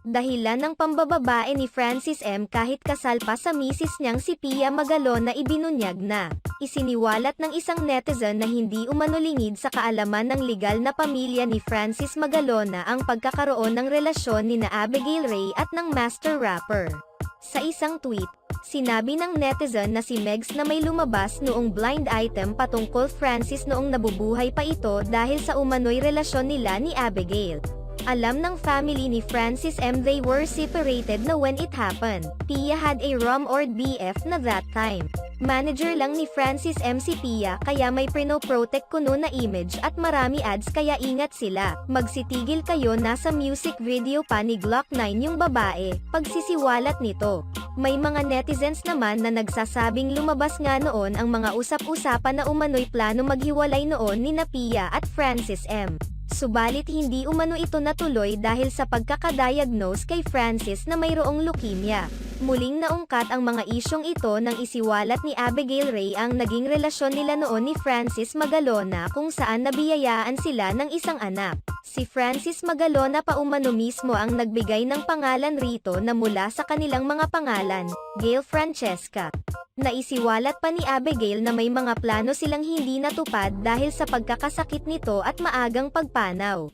Dahilan ng pambababae ni Francis M kahit kasal pa sa misis niyang si Pia Magalona ibinunyag na. Isiniwalat ng isang netizen na hindi umanulingid sa kaalaman ng legal na pamilya ni Francis Magalona ang pagkakaroon ng relasyon nina Abigail Ray at ng master rapper. Sa isang tweet, sinabi ng netizen na si Megs na may lumabas noong blind item patungkol Francis noong nabubuhay pa ito dahil sa umano'y relasyon nila ni Abigail. Alam ng family ni Francis M they were separated na when it happened. Pia had a rum-or BF na that time. Manager lang ni Francis M si Pia kaya may prino-protect kuno na image at marami ads kaya ingat sila. Magsitigil kayo nasa music video pa ni Glock 9 yung babae, pagsisiwalat nito. May mga netizens naman na nagsasabing lumabas nga noon ang mga usap-usapan na umano'y plano maghiwalay noon ni Pia at Francis M. Subalit hindi umano ito natuloy dahil sa pagkakadiagnose kay Francis na mayroong leukemia. Muling naungkat ang mga isyong ito nang isiwalat ni Abigail Ray ang naging relasyon nila noon ni Francis Magalona kung saan nabiyayaan sila ng isang anak. Si Francis Magalona pa umano mismo ang nagbigay ng pangalan rito na mula sa kanilang mga pangalan, Gail Francesca. Naisiwalat pa ni Abigail na may mga plano silang hindi natupad dahil sa pagkakasakit nito at maagang pagpanaw.